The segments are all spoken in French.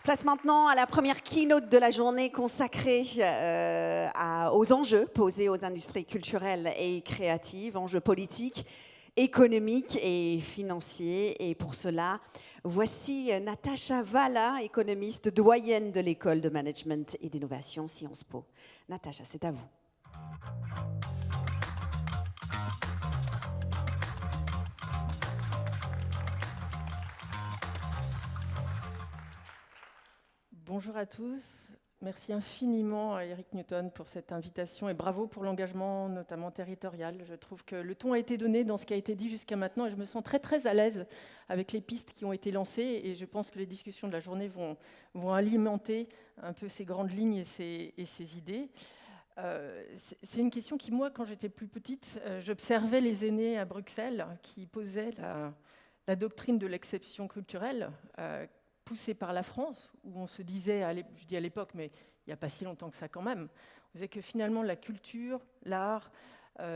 Place maintenant à la première keynote de la journée consacrée aux enjeux posés aux industries culturelles et créatives, enjeux politiques, économiques et financiers. Et pour cela, voici Natacha Valla, économiste doyenne de l'école de management et d'innovation Sciences Po. Natacha, c'est à vous. Bonjour à tous. Merci infiniment à Eric Newton pour cette invitation et bravo pour l'engagement, notamment territorial. Je trouve que le ton a été donné dans ce qui a été dit jusqu'à maintenant et je me sens très très à l'aise avec les pistes qui ont été lancées et je pense que les discussions de la journée vont alimenter un peu ces grandes lignes et ces idées. C'est une question qui, moi, quand j'étais plus petite, j'observais les aînés à Bruxelles qui posaient la doctrine de l'exception culturelle, poussée par la France, où on se disait, je dis à l'époque, mais il n'y a pas si longtemps que ça quand même, on disait que finalement la culture, l'art,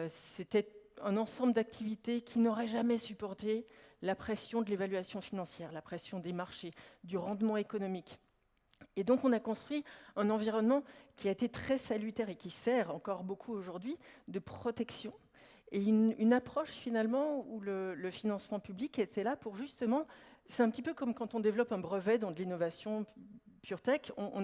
c'était un ensemble d'activités qui n'auraient jamais supporté la pression de l'évaluation financière, la pression des marchés, du rendement économique. Et donc on a construit un environnement qui a été très salutaire et qui sert encore beaucoup aujourd'hui de protection et une approche finalement où le financement public était là pour justement, c'est un petit peu comme quand on développe un brevet dans de l'innovation pure tech, on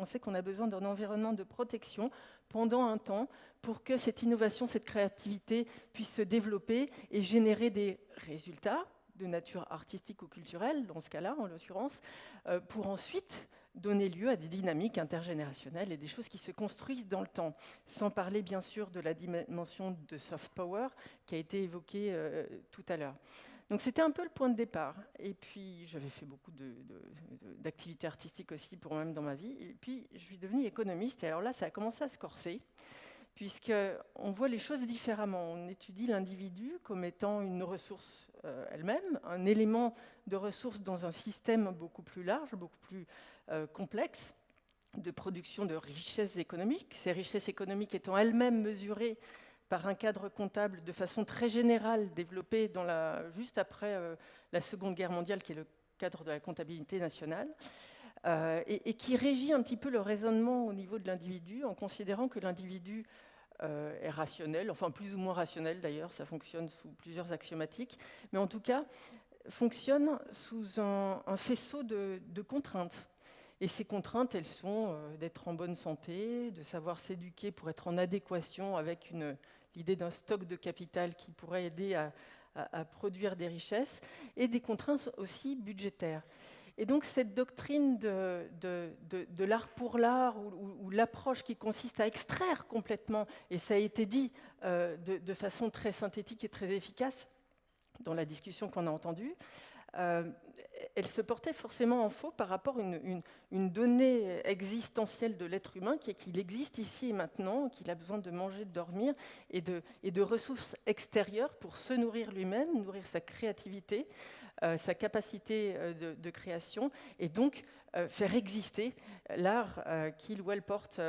sait qu'on a besoin d'un environnement de protection pendant un temps pour que cette innovation, cette créativité puisse se développer et générer des résultats de nature artistique ou culturelle, dans ce cas-là en l'occurrence, pour ensuite donner lieu à des dynamiques intergénérationnelles et des choses qui se construisent dans le temps, sans parler bien sûr de la dimension de soft power qui a été évoquée tout à l'heure. Donc c'était un peu le point de départ. Et puis j'avais fait beaucoup d'activités artistiques aussi pour moi-même dans ma vie. Et puis je suis devenue économiste et alors là ça a commencé à se corser puisqu'on voit les choses différemment. On étudie l'individu comme étant une ressource elle-même, un élément de ressource dans un système beaucoup plus large, beaucoup plus complexe, de production de richesses économiques. Ces richesses économiques étant elles-mêmes mesurées par un cadre comptable de façon très générale, développé juste après la Seconde Guerre mondiale, qui est le cadre de la comptabilité nationale, et qui régit un petit peu le raisonnement au niveau de l'individu, en considérant que l'individu est rationnel, enfin plus ou moins rationnel d'ailleurs, ça fonctionne sous plusieurs axiomatiques, mais en tout cas fonctionne sous un faisceau de contraintes. Et ces contraintes, elles sont d'être en bonne santé, de savoir s'éduquer pour être en adéquation avec l'idée d'un stock de capital qui pourrait aider à produire des richesses, et des contraintes aussi budgétaires. Et donc cette doctrine de l'art pour l'art, ou l'approche qui consiste à extraire complètement, et ça a été dit de façon très synthétique et très efficace dans la discussion qu'on a entendue, elle se portait forcément en faux par rapport à une donnée existentielle de l'être humain, qui est qu'il existe ici et maintenant, qu'il a besoin de manger, de dormir et de ressources extérieures pour se nourrir lui-même, nourrir sa créativité, sa capacité de création, et donc faire exister l'art qu'il ou elle porte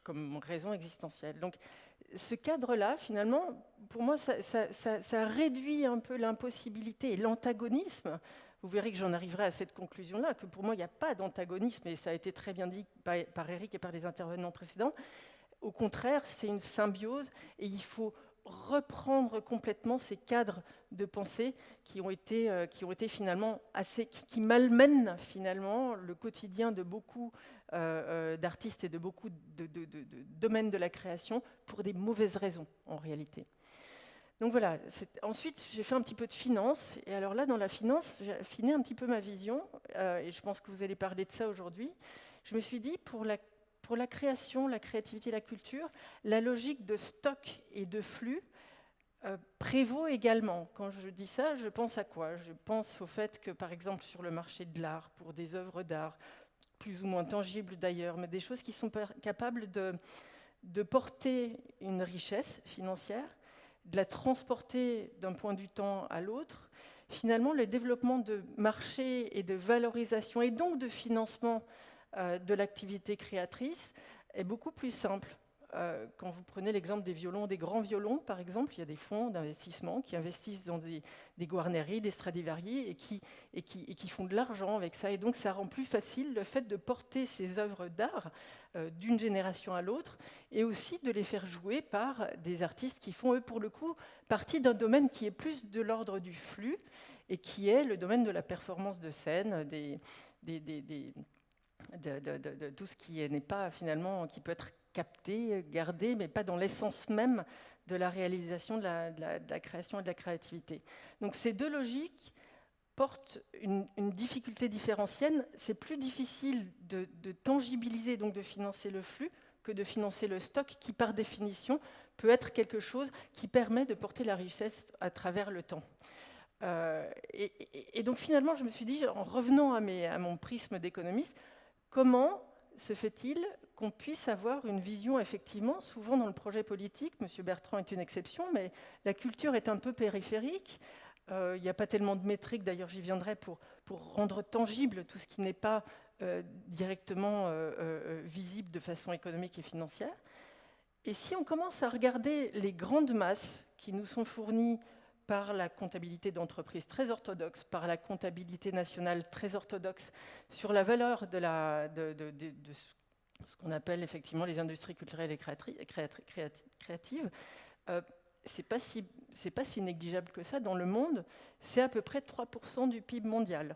comme raison existentielle. Donc, ce cadre-là, finalement, pour moi, ça réduit un peu l'impossibilité et l'antagonisme. Vous verrez que j'en arriverai à cette conclusion-là, que pour moi, il n'y a pas d'antagonisme, et ça a été très bien dit par Eric et par les intervenants précédents. Au contraire, c'est une symbiose, et il faut reprendre complètement ces cadres de pensée qui ont été finalement qui malmènent finalement le quotidien de beaucoup d'artistes et de beaucoup de domaines de la création pour des mauvaises raisons en réalité. Donc voilà, ensuite j'ai fait un petit peu de finance, et alors là dans la finance j'ai affiné un petit peu ma vision, et je pense que vous allez parler de ça aujourd'hui. Je me suis dit pour la création, la créativité, la culture, la logique de stock et de flux prévaut également. Quand je dis ça, je pense à quoi? Je pense au fait que, par exemple, sur le marché de l'art, pour des œuvres d'art, plus ou moins tangibles d'ailleurs, mais des choses qui sont capables de porter une richesse financière, de la transporter d'un point du temps à l'autre, finalement, le développement de marchés et de valorisation, et donc de financement de l'activité créatrice, est beaucoup plus simple. quand vous prenez l'exemple des violons, des grands violons, par exemple, il y a des fonds d'investissement qui investissent dans des Guarneri, des Stradivari et qui font de l'argent avec ça. Et donc, ça rend plus facile le fait de porter ces œuvres d'art d'une génération à l'autre et aussi de les faire jouer par des artistes qui font, eux, pour le coup, partie d'un domaine qui est plus de l'ordre du flux et qui est le domaine de la performance de scène, de tout ce qui n'est pas finalement, qui peut être capté, gardé, mais pas dans l'essence même de la réalisation de la création et de la créativité. Donc ces deux logiques portent une difficulté différentielle. C'est plus difficile de tangibiliser, donc de financer le flux, que de financer le stock, qui par définition peut être quelque chose qui permet de porter la richesse à travers le temps. Et donc finalement, je me suis dit, en revenant à mon prisme d'économiste, comment se fait-il qu'on puisse avoir une vision, effectivement, souvent dans le projet politique, M. Bertrand est une exception, mais la culture est un peu périphérique. Il n'y a pas tellement de métriques, d'ailleurs j'y viendrai, pour rendre tangible tout ce qui n'est pas directement visible de façon économique et financière. Et si on commence à regarder les grandes masses qui nous sont fournies par la comptabilité d'entreprise très orthodoxe, par la comptabilité nationale très orthodoxe, sur la valeur de ce qu'on appelle effectivement les industries culturelles et créatives, c'est pas si négligeable que ça. Dans le monde, c'est à peu près 3% du PIB mondial.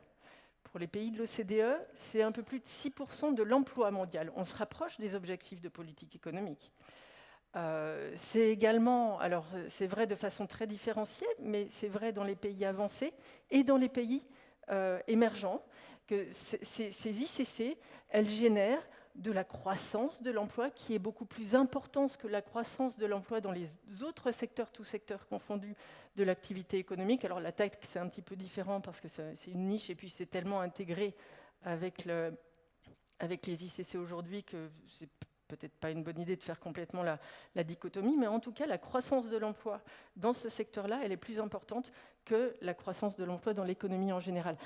Pour les pays de l'OCDE, c'est un peu plus de 6% de l'emploi mondial. On se rapproche des objectifs de politique économique. C'est également, alors c'est vrai de façon très différenciée, mais c'est vrai dans les pays avancés et dans les pays émergents, que ces ICC, elles génèrent de la croissance de l'emploi qui est beaucoup plus importante que la croissance de l'emploi dans les autres secteurs, tous secteurs confondus, de l'activité économique. Alors la taille, c'est un petit peu différent parce que c'est une niche et puis c'est tellement intégré avec les ICC aujourd'hui que c'est peut-être pas une bonne idée de faire complètement la dichotomie, mais en tout cas, la croissance de l'emploi dans ce secteur-là, elle est plus importante que la croissance de l'emploi dans l'économie en général.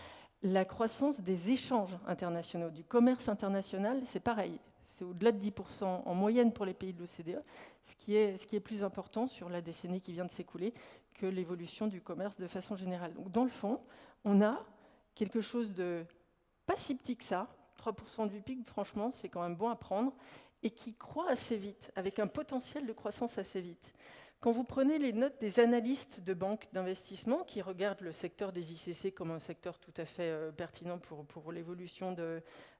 La croissance des échanges internationaux, du commerce international, c'est pareil. C'est au-delà de 10% en moyenne pour les pays de l'OCDE, ce qui est plus important sur la décennie qui vient de s'écouler que l'évolution du commerce de façon générale. Donc, dans le fond, on a quelque chose de pas si petit que ça. 3% du PIB, franchement, c'est quand même bon à prendre, et qui croît assez vite, avec un potentiel de croissance assez vite. Quand vous prenez les notes des analystes de banques d'investissement qui regardent le secteur des ICC comme un secteur tout à fait pertinent pour l'évolution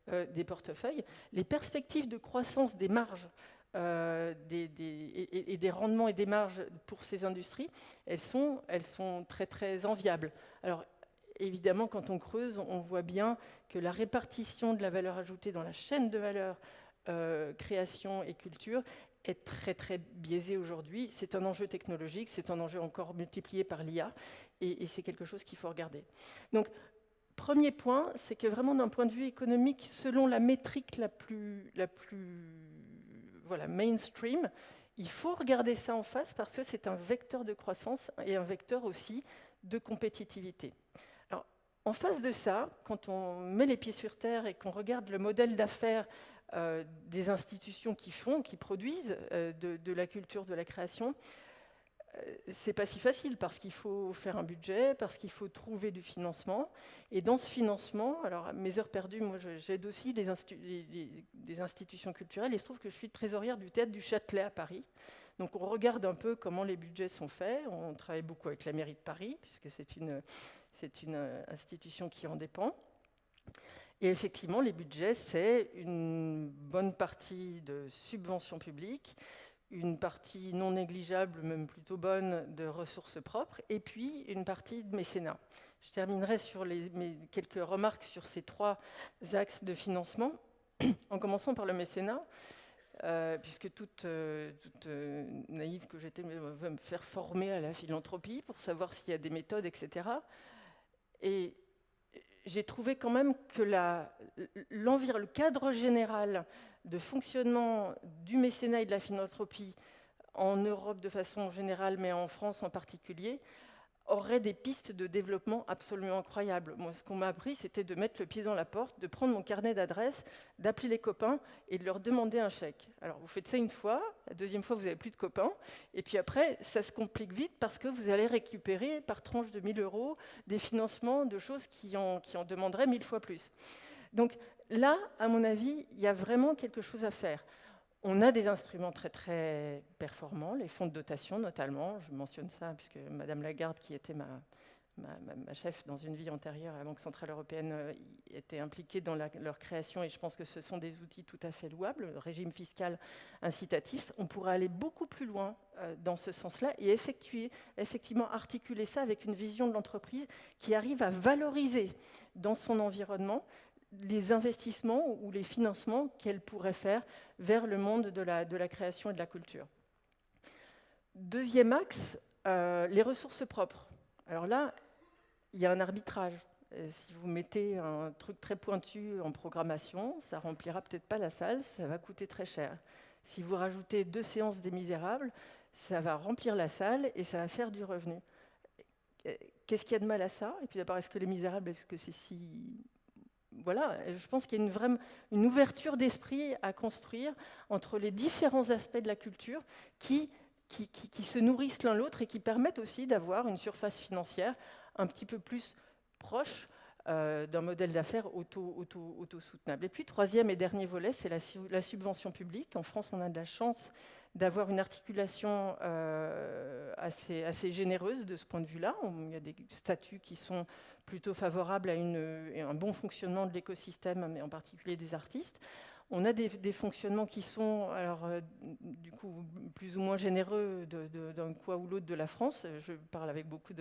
des portefeuilles, les perspectives de croissance des marges et des rendements et des marges pour ces industries, elles sont très, très enviables. Alors, évidemment, quand on creuse, on voit bien que la répartition de la valeur ajoutée dans la chaîne de valeur création et culture est très très biaisée aujourd'hui. C'est un enjeu technologique, c'est un enjeu encore multiplié par l'IA, et c'est quelque chose qu'il faut regarder. Donc, premier point, c'est que vraiment d'un point de vue économique, selon la métrique la plus voilà, mainstream, il faut regarder ça en face parce que c'est un vecteur de croissance et un vecteur aussi de compétitivité. Alors, en face de ça, quand on met les pieds sur terre et qu'on regarde le modèle d'affaires des institutions qui produisent de la culture, de la création, c'est pas si facile parce qu'il faut faire un budget, parce qu'il faut trouver du financement. Et dans ce financement, alors à mes heures perdues, moi j'aide aussi des institutions culturelles, et il se trouve que je suis trésorière du Théâtre du Châtelet à Paris. Donc on regarde un peu comment les budgets sont faits. On travaille beaucoup avec la mairie de Paris, puisque c'est une institution qui en dépend. Et effectivement, les budgets, c'est une bonne partie de subventions publiques, une partie non négligeable, même plutôt bonne, de ressources propres, et puis une partie de mécénat. Je terminerai sur quelques remarques sur ces trois axes de financement, en commençant par le mécénat, puisque toute naïve que j'étais va me faire former à la philanthropie pour savoir s'il y a des méthodes, etc. Et j'ai trouvé quand même que le cadre général de fonctionnement du mécénat et de la philanthropie en Europe de façon générale, mais en France en particulier, auraient des pistes de développement absolument incroyables. Moi, ce qu'on m'a appris, c'était de mettre le pied dans la porte, de prendre mon carnet d'adresses, d'appeler les copains et de leur demander un chèque. Alors, vous faites ça une fois, la deuxième fois, vous n'avez plus de copains, et puis après, ça se complique vite parce que vous allez récupérer par tranche de 1 000 € des financements de choses qui en demanderaient 1000 fois plus. Donc là, à mon avis, il y a vraiment quelque chose à faire. On a des instruments très très performants, les fonds de dotation notamment. Je mentionne ça puisque Madame Lagarde, qui était ma chef dans une vie antérieure à la Banque Centrale Européenne, était impliquée dans leur création, et je pense que ce sont des outils tout à fait louables, le régime fiscal incitatif. On pourrait aller beaucoup plus loin dans ce sens-là et effectivement articuler ça avec une vision de l'entreprise qui arrive à valoriser dans son environnement les investissements ou les financements qu'elle pourrait faire vers le monde de la création et de la culture. Deuxième axe, les ressources propres. Alors là, il y a un arbitrage. Si vous mettez un truc très pointu en programmation, ça remplira peut-être pas la salle, ça va coûter très cher. Si vous rajoutez 2 séances des Misérables, ça va remplir la salle et ça va faire du revenu. Qu'est-ce qu'il y a de mal à ça? Et puis d'abord, est-ce que les Misérables, est-ce que c'est si... Voilà, je pense qu'il y a une ouverture d'esprit à construire entre les différents aspects de la culture qui se nourrissent l'un l'autre et qui permettent aussi d'avoir une surface financière un petit peu plus proche d'un modèle d'affaires auto-soutenable. Et puis, troisième et dernier volet, c'est la subvention publique. En France, on a de la chance d'avoir une articulation assez généreuse de ce point de vue-là. Il y a des statuts qui sont plutôt favorables à un bon fonctionnement de l'écosystème, mais en particulier des artistes. On a des fonctionnements qui sont, du coup, plus ou moins généreux d'un coin ou l'autre de la France. Je parle avec beaucoup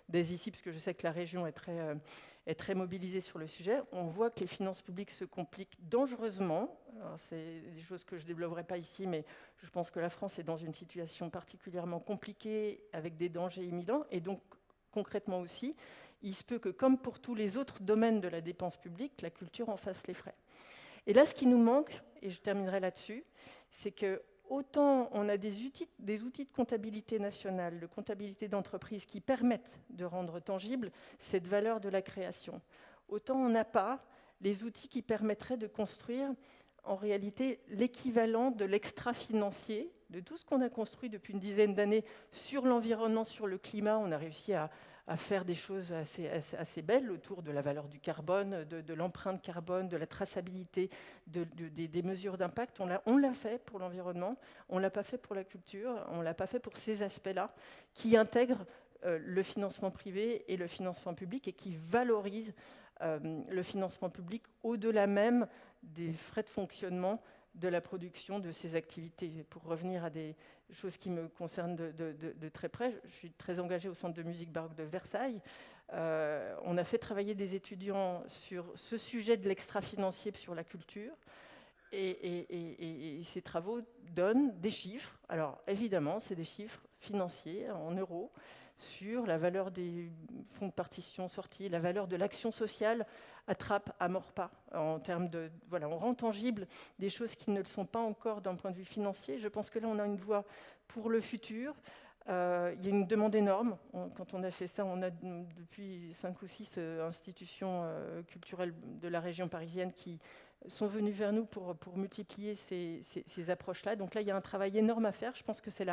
d'aise ici, parce que je sais que la région est très mobilisée sur le sujet. On voit que les finances publiques se compliquent dangereusement. C'est des choses que je ne développerai pas ici, mais je pense que la France est dans une situation particulièrement compliquée, avec des dangers imminents. Et donc, concrètement aussi, il se peut que, comme pour tous les autres domaines de la dépense publique, la culture en fasse les frais. Et là, ce qui nous manque, et je terminerai là-dessus, c'est que autant on a des outils de comptabilité nationale, de comptabilité d'entreprise qui permettent de rendre tangible cette valeur de la création, autant on n'a pas les outils qui permettraient de construire en réalité l'équivalent de l'extra-financier, de tout ce qu'on a construit depuis une dizaine d'années sur l'environnement, sur le climat. On a réussi à faire des choses assez belles autour de la valeur du carbone, de l'empreinte carbone, de la traçabilité, des mesures d'impact. On l'a fait pour l'environnement, on ne l'a pas fait pour la culture, on ne l'a pas fait pour ces aspects-là, qui intègrent le financement privé et le financement public et qui valorisent le financement public au-delà même des frais de fonctionnement de la production de ces activités. Pour revenir à des choses qui me concernent de très près, je suis très engagée au Centre de musique baroque de Versailles. On a fait travailler des étudiants sur ce sujet de l'extra-financier sur la culture. Et ces travaux donnent des chiffres. Alors évidemment, c'est des chiffres financiers en euros sur la valeur des fonds de partition sortis, la valeur de l'action sociale attrape à mort pas en termes de... Voilà, on rend tangible des choses qui ne le sont pas encore d'un point de vue financier. Je pense que là, on a une voie pour le futur. Il y a une demande énorme. Quand on a fait ça, on a depuis 5 ou 6 institutions culturelles de la région parisienne qui sont venues vers nous pour multiplier ces approches-là. Donc là, il y a un travail énorme à faire. Je pense que c'est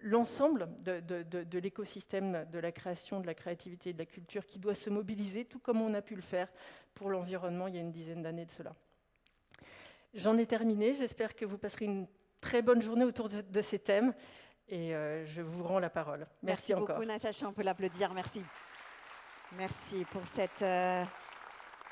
l'ensemble de l'écosystème de la création, de la créativité et de la culture qui doit se mobiliser, tout comme on a pu le faire pour l'environnement il y a une dizaine d'années de cela. J'en ai terminé. J'espère que vous passerez une très bonne journée autour de ces thèmes. Et je vous rends la parole. Merci encore. Merci beaucoup, Natacha. On peut l'applaudir. Merci. Merci pour cette...